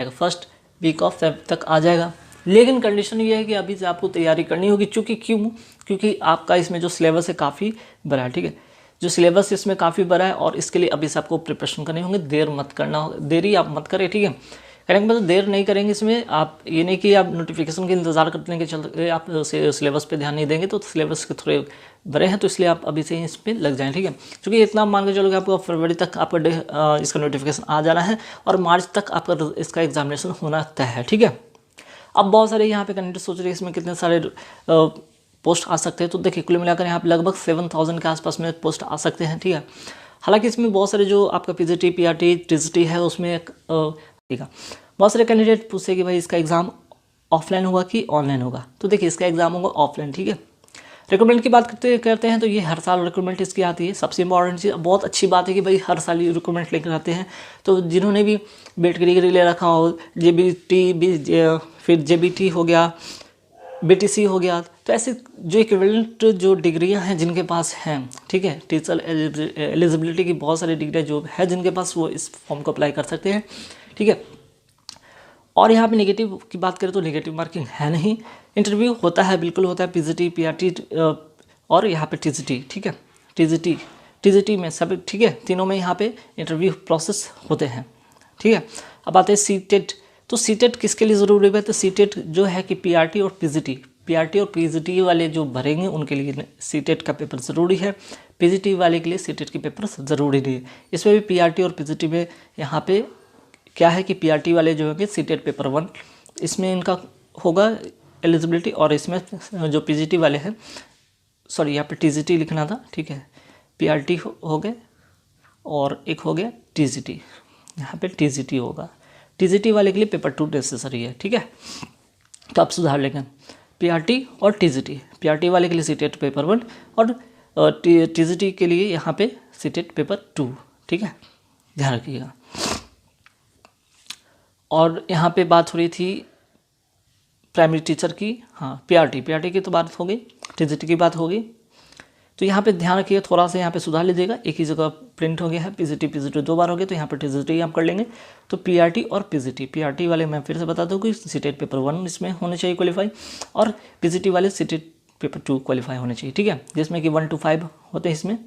First week of Feb तक आ जाएगा। लेकिन कंडीशन ये है कि अभी से आपको तैयारी करनी होगी, क्योंकि आपका इसमें जो सिलेबस है काफ़ी बड़ा है, ठीक है। जो सिलेबस इसमें काफ़ी बड़ा है और इसके लिए अभी से आपको प्रिपरेशन करनी होंगे, देरी आप मत करें, ठीक है। करने के बाद देर नहीं करेंगे इसमें, आप ये नहीं कि आप नोटिफिकेशन के इंतज़ार करने के चलते आप सिलेबस पे ध्यान नहीं देंगे तो सिलेबस के थोड़े बड़े हैं, तो इसलिए आप अभी से इस पर लग जाएं, ठीक है। क्योंकि इतना मान के चलोगे आपको फरवरी तक आपका इसका नोटिफिकेशन आ जाना है और मार्च तक आपका इसका एग्जामिनेशन होना तय है, ठीक है। अब बहुत सारे यहाँ पे कैंडिडेट सोच रहे हैं इसमें कितने सारे पोस्ट आ सकते हैं, तो देखिए कुल मिलाकर यहाँ पे लगभग 7000 के आसपास में पोस्ट आ सकते हैं, ठीक है। हालांकि इसमें बहुत सारे जो आपका पीजीटी, पीआरटी, टीजीटी है उसमें ठीक है, बहुत सारे कैंडिडेट पूछे कि भाई इसका एग्ज़ाम ऑफलाइन होगा कि ऑनलाइन होगा, तो देखिए इसका एग्ज़ाम होगा ऑफलाइन, ठीक है। रिक्रूटमेंट की बात करते हैं तो ये हर साल रिक्रूटमेंट इसकी आती है। सबसे इंपॉर्टेंट चीज़, बहुत अच्छी बात है कि भाई हर साल ये रिक्रूटमेंट लेकर आते हैं, तो जिन्होंने भी बीएड की डिग्री ले रखा हो, फिर जेबीटी हो गया, बीटीसी हो गया, तो ऐसे जो इक्विवेलेंट जो डिग्रियां हैं जिनके पास हैं, ठीक है, टीचर एलिजिबिलिटी की बहुत सारी डिग्रियाँ जो है जिनके पास, वो इस फॉर्म को अप्लाई कर सकते हैं, ठीक है। और यहाँ पे नेगेटिव की बात करें तो नेगेटिव मार्किंग है नहीं, इंटरव्यू होता है, बिल्कुल होता है, पीजीटी, पीआरटी और यहाँ पे टीजीटी, ठीक है, टीजीटी में सब, ठीक है, तीनों में यहाँ पे इंटरव्यू प्रोसेस होते हैं, ठीक है। अब आते हैं सीटेट, तो सीटेट किसके लिए ज़रूरी है? तो सीटेट जो है कि पीआरटी और पीजीटी वाले जो भरेंगे उनके लिए सीटेट का पेपर ज़रूरी है, पीजीटी वाले के लिए सीटेट के पेपर ज़रूरी नहीं है। इसमें भी पीआरटी और पीजीटी में यहाँ पे क्या है कि पीआरटी वाले जो होंगे सीटेट पेपर 1 इसमें इनका होगा एलिजिबिलिटी, और इसमें जो पीजीटी वाले हैं, सॉरी यहाँ पे टीजीटी लिखना था, ठीक है, पीआरटी हो गए और एक हो गया टीजीटी, यहाँ पे टीजीटी होगा, टीजीटी वाले के लिए पेपर 2 नेसेसरी है, ठीक है। तो आप सुधार लेंगे पीआरटी और टीजीटी, पीआरटी वाले के लिए सीटेट पेपर 1 और टीजीटी के लिए यहाँ पे सीटेट पेपर 2, ठीक है, ध्यान रखिएगा। और यहाँ पे बात हो रही थी प्राइमरी टीचर की, हाँ पीआरटी की तो बात हो गई, टीजीटी की बात होगी, तो यहाँ पे ध्यान रखिए, थोड़ा सा यहाँ पे सुधार लीजिएगा, एक ही जगह प्रिंट हो गया है, पीजीटी 2 बार हो गया, तो यहाँ पर टीजीटी आप कर लेंगे। तो पीआरटी और पीआरटी वाले मैं फिर से बता दूँ कि सीटेट पेपर 1 इसमें होने चाहिए क्वालिफाई, और पीजीटी वाले सीटेट पेपर 2 क्वालिफाई होने चाहिए, ठीक है, जिसमें कि 1 to 5 होते हैं, इसमें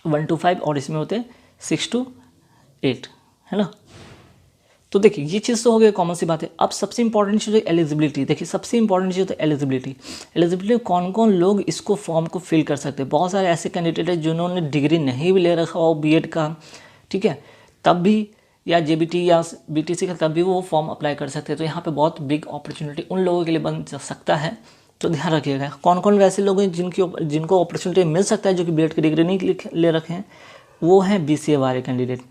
1 to 5 और इसमें होते हैं 6 to 8, है ना। तो देखिए ये चीज़ तो हो गई, कॉमन सी बात है। अब सबसे इंपॉर्टेंट चीज़ है एलिजिबिलिटी। देखिए सबसे इंपॉर्टेंट चीज़ है एलिजिबिलिटी कौन कौन लोग इसको फॉर्म को फिल कर सकते हैं। बहुत सारे ऐसे कैंडिडेट हैं जिन्होंने डिग्री नहीं भी ले रखा हो बीएड का, ठीक है, तब भी, या जेबीटी या बीटीसी का, तब भी वो फॉर्म अप्लाई कर सकते हैं। तो यहाँ पे बहुत बिग अपॉर्चुनिटी उन लोगों के लिए बन सकता है, तो ध्यान रखिएगा। कौन कौन वैसे लोग हैं जिनको अपॉर्चुनिटी मिल सकता है जो कि बीएड की डिग्री नहीं ले रखे हैं, वो हैं बीसीए वाले कैंडिडेट।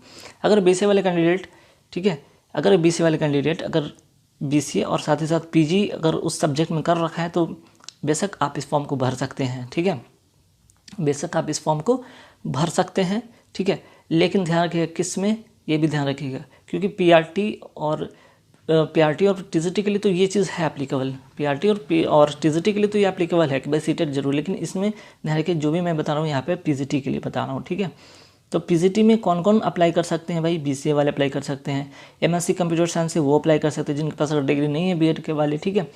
अगर बीसीए वाले कैंडिडेट, ठीक है, अगर बीसीए वाले कैंडिडेट अगर बीसीए और साथ ही साथ पीजी अगर उस सब्जेक्ट में कर रखा है तो बेशक आप इस फॉर्म को भर सकते हैं, ठीक है, बेशक आप इस फॉर्म को भर सकते हैं, ठीक है। लेकिन ध्यान रखिएगा किस में, ये भी ध्यान रखिएगा, क्योंकि पीआरटी और टीजीटी के लिए तो ये चीज़ है एप्लीकेबल, पीआरटी और टीजीटी के लिए तो ये एप्लीकेबल है कि भाई सीटेट जरूर, लेकिन इसमें ध्यान रखिए जो भी मैं बता रहा हूँ यहाँ पे पीजीटी के लिए बता रहा हूँ, ठीक है। तो पीजीटी में कौन कौन अप्लाई कर सकते हैं भाई, बीसीए वाले अप्लाई कर सकते हैं, एमएससी कंप्यूटर साइंस से वो अप्लाई कर सकते हैं जिनके पास अगर डिग्री नहीं है बीएड के वाले, ठीक है,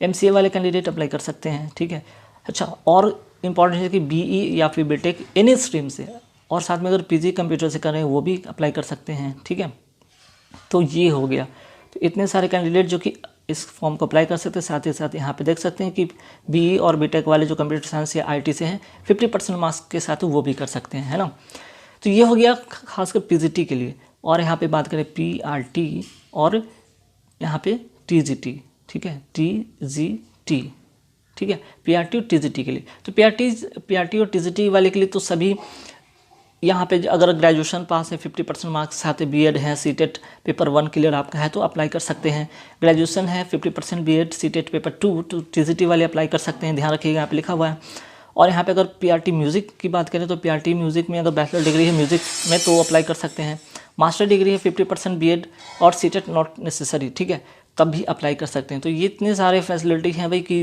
एमसीए वाले कैंडिडेट अप्लाई कर सकते हैं, ठीक है। अच्छा, और इम्पॉर्टेंट है कि बीई या फिर बीटेक एनी स्ट्रीम से, और साथ में अगर पीजी कंप्यूटर से कर रहे हैं वो भी अप्लाई कर सकते हैं, ठीक है। तो ये हो गया, तो इतने सारे कैंडिडेट जो कि इस फॉर्म को अप्लाई कर सकते हैं। साथ ही साथ यहाँ पे देख सकते हैं कि बीई और बीटेक वाले जो कंप्यूटर साइंस या आईटी से हैं 50% मार्क्स के साथ वो भी कर सकते हैं, है ना। तो ये हो गया खासकर पीजीटी के लिए। और यहाँ पे बात करें पीआरटी और यहाँ पे टीजीटी, ठीक है, टीजीटी, ठीक है, पीआरटी और टीजीटी के लिए। तो पीआरटी और टीजीटी वाले के लिए तो सभी यहाँ पे अगर ग्रेजुएशन पास है 50% मार्क्स साथ बीएड है, सीटेट पेपर 1 क्लियर आपका है तो अप्लाई कर सकते हैं। ग्रेजुएशन है 50% बीएड, सीटेट पेपर 2 तो टीजीटी वाले अप्लाई कर सकते हैं, ध्यान रखिएगा, यहाँ पे लिखा हुआ है। और यहाँ पे अगर पीआरटी म्यूज़िक की बात करें तो पीआरटी म्यूज़िक में अगर बैचलर डिग्री है म्यूज़िक में तो अप्लाई कर सकते हैं। मास्टर डिग्री है 50% बीएड और सीटेट नॉट नेसेसरी, ठीक है, तब भी अप्लाई कर सकते हैं। तो ये इतने सारे फैसिलिटी हैं भाई कि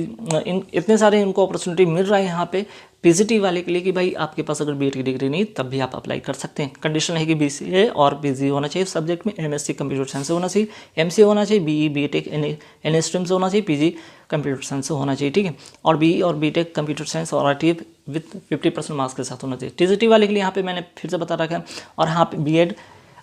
इतने सारे इनको अपॉर्चुनिटी मिल रहा है यहाँ पे पीजीटी वाले के लिए कि भाई आपके पास अगर बीएड की डिग्री नहीं तब भी आप अप्लाई कर सकते हैं। कंडीशन है कि बीसीए और पीजी होना चाहिए सब्जेक्ट में, एमएससी कंप्यूटर साइंस से होना चाहिए, एमसीए होना चाहिए, बीई बीटेक एन स्ट्रीम से होना चाहिए, पीजी कंप्यूटर साइंस से होना चाहिए, ठीक है। और बीई और बीटेक कंप्यूटर साइंस और आरटीएफ विथ 50% मार्क्स के साथ होना चाहिए। टीजीटी वाले के लिए यहाँ पे मैंने फिर से बता रखा है, और यहाँ पे बीएड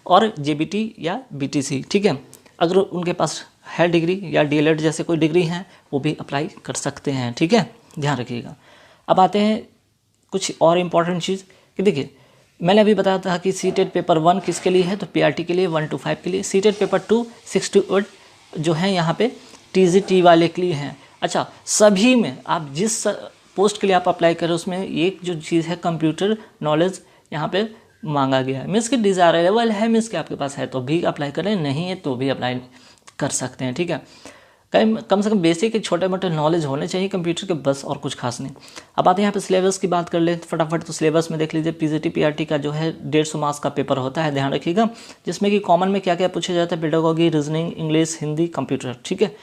और जेबीटी या बीटीसी, ठीक है। अगर उनके पास है डिग्री या डीएलएड जैसे कोई डिग्री है वो भी अप्लाई कर सकते हैं, ठीक है, ध्यान रखिएगा। अब आते हैं कुछ और इम्पॉर्टेंट चीज़ कि देखिए मैंने अभी बताया था कि सीटेट पेपर 1 किसके लिए है, तो पीआरटी के लिए 1 to 5 के लिए, सीटेट पेपर 2 6 to 8 जो है यहाँ पे टीजीटी वाले के लिए हैं। अच्छा, सभी में आप जिस पोस्ट के लिए आप अप्लाई करें उसमें एक जो चीज़ है कंप्यूटर नॉलेज यहाँ पे मांगा गया है, मीन्स कि डिज़ायरेबल है, मीन्स कि आपके पास है तो भी अप्लाई करें, नहीं है तो भी अप्लाई कर सकते हैं, ठीक है। कम से कम बेसिक छोटे मोटे नॉलेज होने चाहिए कंप्यूटर के, बस और कुछ खास नहीं। अब आते हैं यहाँ पे सिलेबस की बात कर ले फटाफट। तो सिलेबस में देख लीजिए पीजीटी पीआरटी का जो है 150 मार्क्स का पेपर होता है, ध्यान रखिएगा, जिसमें कि कॉमन में क्या क्या पूछा जाता है, pedagogy, reasoning, English, Hindi, computer, ठीक है,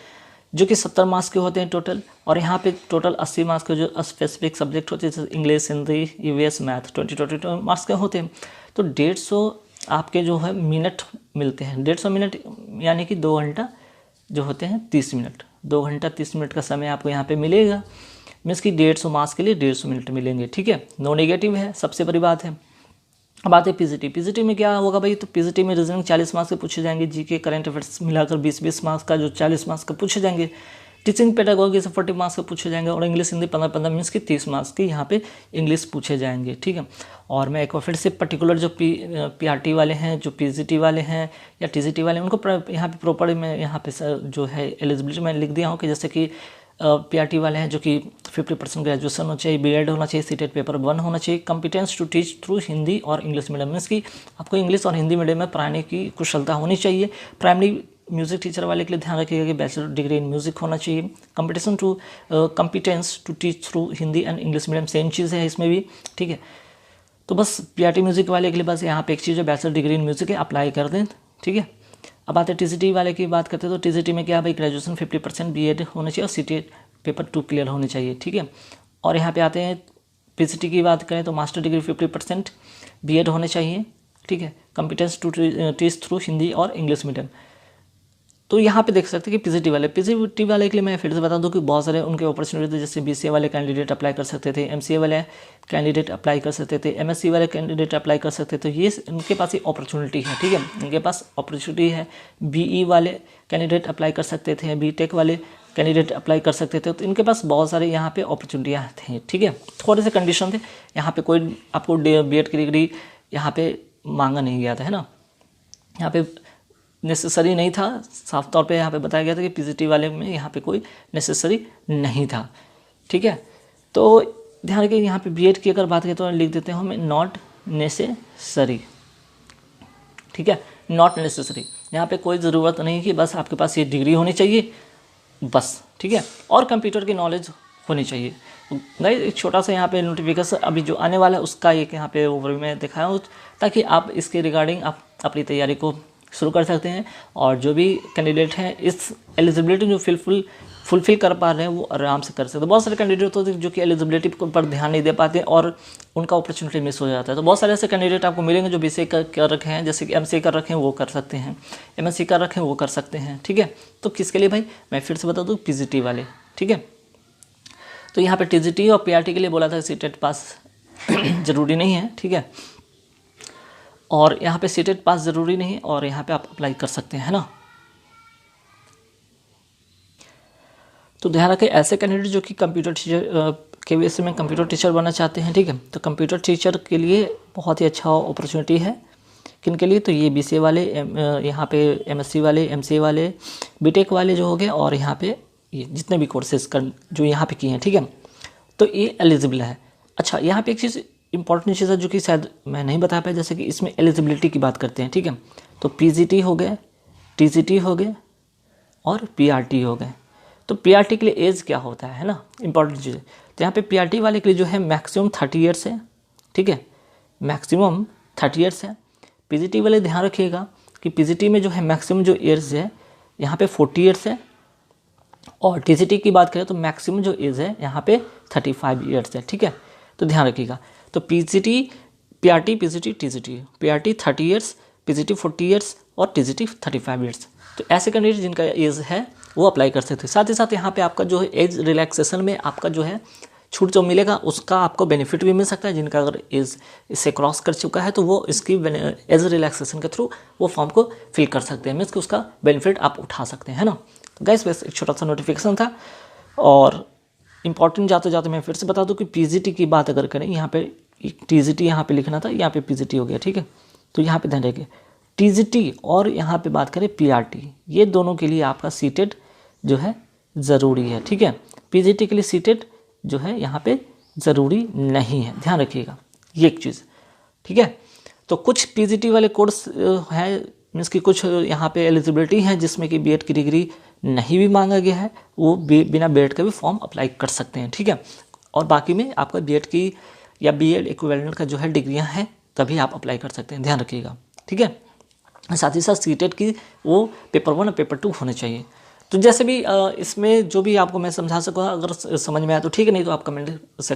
जो कि 70 मार्क्स के होते हैं टोटल। और यहाँ पे टोटल 80 मार्क्स के जो स्पेसिफिक सब्जेक्ट होते हैं जैसे English, Hindi, EVS, math 22 marks के होते हैं। तो 150 आपके जो है मिनट मिलते हैं, 150 मिनट यानी कि 2 घंटा जो होते हैं 30 मिनट, 2 घंटा 30 मिनट का समय आपको यहाँ पे मिलेगा, मीन्स कि 150 मार्क्स के लिए 150 मिनट मिलेंगे, ठीक है। नो नेगेटिव है, सबसे बड़ी बात है। अब आते हैं पीजीटी। पीजीटी में क्या होगा भाई, तो पीजीटी में रीजनिंग 40 मार्क्स के पूछे जाएंगे, जीके करंट अफेयर्स मिलाकर 20 मार्क्स का जो 40 मार्क्स का पूछे जाएंगे, टीचिंग पेडागोगी से 40 मार्क्स के पूछे जाएंगे, और इंग्लिश हिंदी 15 मीन्स की 30 मार्क्स की यहाँ पे इंग्लिश पूछे जाएंगे, ठीक है। और मैं एक बार फिर से पर्टिकुलर जो पीआरटी वाले हैं, जो पीजीटी वाले हैं या टीजीटी वाले हैं, उनको यहाँ पे प्रॉपर मैं यहाँ पे जो है एलिजिबिलिटी मैं लिख दिया हूँ कि जैसे कि पीआरटी वाले हैं जो कि 50% ग्रेजुएशन होना चाहिए, बीएड होना चाहिए, सीटेट पेपर 1 होना चाहिए, competence to teach through Hindi और इंग्लिश मीडियम, मीन्स कि आपको इंग्लिश और हिंदी मीडियम में पढ़ाने की कुशलता होनी चाहिए। प्राइमरी म्यूजिक टीचर वाले के लिए ध्यान रखिएगा कि बैचलर डिग्री इन म्यूजिक होना चाहिए। Competence to teach through Hindi and English medium same चीज़ है इसमें भी, ठीक है। तो बस पीआरटी म्यूजिक वाले के लिए बस यहाँ पे एक चीज़ है, बैचलर डिग्री इन म्यूजिक है, अप्लाई कर दें, ठीक है। अब आते हैं टीजीटी वाले की बात करते हैं। तो टीजीटी में क्या भाई, ग्रेजुएशन 50% बीएड होना चाहिए और सीटेट पेपर 2 क्लियर होने चाहिए, ठीक है। और यहाँ पे आते हैं पीजीटी की बात करें तो मास्टर डिग्री 50% बीएड होने चाहिए, ठीक है, competence to teach through Hindi और इंग्लिश मीडियम। तो यहाँ पे देख सकते हैं कि पीजीटी वाले के लिए मैं फिर से बता दूं कि बहुत सारे उनके अपॉर्चुनिटी थे, जैसे बीसीए वाले कैंडिडेट अप्लाई कर सकते थे, एमसीए वाले कैंडिडेट अप्लाई कर सकते थे, एमएससी वाले कैंडिडेट अप्लाई कर सकते थे। ये इनके पास ये अपॉर्चुनिटी है, ठीक है, इनके पास अपॉर्चुनिटी है। बीई वाले कैंडिडेट अप्लाई कर सकते थे, बीटेक वाले कैंडिडेट अप्लाई कर सकते थे। तो इनके पास बहुत सारे यहाँ पे अपॉर्चुनिटियाँ थी, ठीक है। थोड़े से कंडीशन थे, यहाँ पे कोई आपको बीएड की डिग्री यहाँ पे मांगा नहीं गया था, है ना, यहाँ पे नेसेसरी नहीं था, साफ तौर पे यहाँ पे बताया गया था कि पीजीटी वाले में यहाँ पे कोई नेसेसरी नहीं था, ठीक है। तो ध्यान रखिए यहाँ पे बीएड की अगर बात करें तो लिख देते हैं हम नॉट नेसेसरी, ठीक है, नॉट नेसेसरी। यहाँ पे कोई ज़रूरत नहीं कि बस आपके पास ये डिग्री होनी चाहिए बस, ठीक है, और कंप्यूटर की नॉलेज होनी चाहिए। गाइस एक छोटा सा यहाँ पे नोटिफिकेशन अभी जो आने वाला है उसका एक यहाँ पे ओवरव्यू में दिखाया हूँ, ताकि आप इसके रिगार्डिंग आप अपनी तैयारी को शुरू कर सकते हैं। और जो भी कैंडिडेट हैं इस एलिजिबिलिटी जो फुलफिल कर पा रहे हैं वो आराम से कर सकते हैं। बहुत सारे कैंडिडेट होते हैं जो कि एलिजिबिलिटी पर ध्यान नहीं दे पाते और उनका अपॉर्चुनिटी मिस हो जाता है। तो बहुत सारे ऐसे कैंडिडेट आपको मिलेंगे जो बीसीए कर रखे हैं, जैसे कि एमसीए कर रखे हैं वो कर सकते हैं, एमएससी कर रखे हैं वो कर सकते हैं, ठीक है। तो किसके लिए भाई, मैं फिर से बता दूँ, पीजीटी वाले, ठीक है। तो यहाँ पे टीजीटी और पीआरटी के लिए बोला था सीटेट पास ज़रूरी नहीं है, ठीक है, और यहाँ पे सीटेट पास ज़रूरी नहीं है, और यहाँ पे आप अप्लाई कर सकते हैं, है ना। तो ध्यान रखें ऐसे कैंडिडेट जो कि कंप्यूटर टीचर केवीएस में कंप्यूटर टीचर बनना चाहते हैं, ठीक है, तो कंप्यूटर टीचर के लिए बहुत ही अच्छा अपॉर्चुनिटी है। किन के लिए, तो ये बीसीए वाले, यहाँ पे एमएससी वाले, एमसीए वाले, बीटेक वाले जो हो गए, और यहाँ पे ये जितने भी कोर्सेज जो यहाँ पे किए हैं, ठीक है, तो ये एलिजिबल है। अच्छा, यहाँ पे एक चीज़ इंपॉर्टेंट चीज़ है जो कि शायद मैं नहीं बता पाया, जैसे कि इसमें एलिजिबिलिटी की बात करते हैं, ठीक है, तो पीजीटी हो गए, टीजीटी हो गए और पीआरटी हो गए। तो पीआरटी के लिए एज क्या होता है ना, इंपॉर्टेंट चीज़ है। तो यहाँ पे पीआरटी वाले के लिए जो है मैक्सिमम 30 ईयर्स है, ठीक है, मैक्सिमम 30 ईयर्स है। पीजीटी वाले ध्यान रखिएगा कि पीजीटी में जो है मैक्सिमम जो ईयर्स है यहाँ पे 40 ईयर्स है, और टीजीटी की बात करें तो मैक्सिमम जो एज है यहाँ पे 35 ईयर्स है, ठीक है। तो ध्यान रखिएगा। तो PGT, PRT, PGT, TGT, PRT 30 years, PGT 40 years और टीजीटी 35 ईयर्स। तो ऐसे कैंडिडेट जिनका एज है वो अप्लाई कर सकते हैं। साथ ही साथ यहाँ पे आपका जो है एज रिलैक्सेशन में आपका जो है छूट जो मिलेगा उसका आपको बेनिफिट भी मिल सकता है। जिनका अगर एज इससे क्रॉस कर चुका है तो वो इसकी एज रिलैक्सेशन के थ्रू वो फॉर्म को फिल कर सकते हैं, मीन्स कि उसका बेनिफिट आप उठा सकते हैं, है ना। तो गाइस बस एक छोटा सा नोटिफिकेशन था। और इम्पॉर्टेंट जाते जाते मैं फिर से बता दूं कि पीजीटी की बात अगर करें, यहाँ पे टीजीटी यहाँ पे लिखना था, यहाँ पे पीजीटी हो गया, ठीक है। तो यहाँ पे ध्यान रखिए, टीजीटी और यहाँ पे बात करें पीआरटी, ये दोनों के लिए आपका सीटेड जो है ज़रूरी है, ठीक है। पीजीटी के लिए सीटेड जो है यहाँ पे ज़रूरी नहीं है, ध्यान रखिएगा ये एक चीज़, ठीक है। तो कुछ पीजीटी वाले कोर्स हैं, मीन्स कि कुछ यहाँ पे एलिजिबिलिटी है जिसमें कि बीएड की डिग्री नहीं भी मांगा गया है, वो बिना बीएड का भी फॉर्म अप्लाई कर सकते हैं, ठीक है। और बाकी में आपका बीएड की या बीएड इक्विवेलेंट का जो है डिग्रियाँ हैं तभी आप अप्लाई कर सकते हैं, ध्यान रखिएगा, ठीक है। साथ ही साथ सीटेड की वो पेपर 1 और पेपर 2 होने चाहिए। तो जैसे भी इसमें जो भी आपको मैं समझा सकूँगा, अगर समझ में आया तो ठीक है, नहीं तो आप कमेंट सेक्शन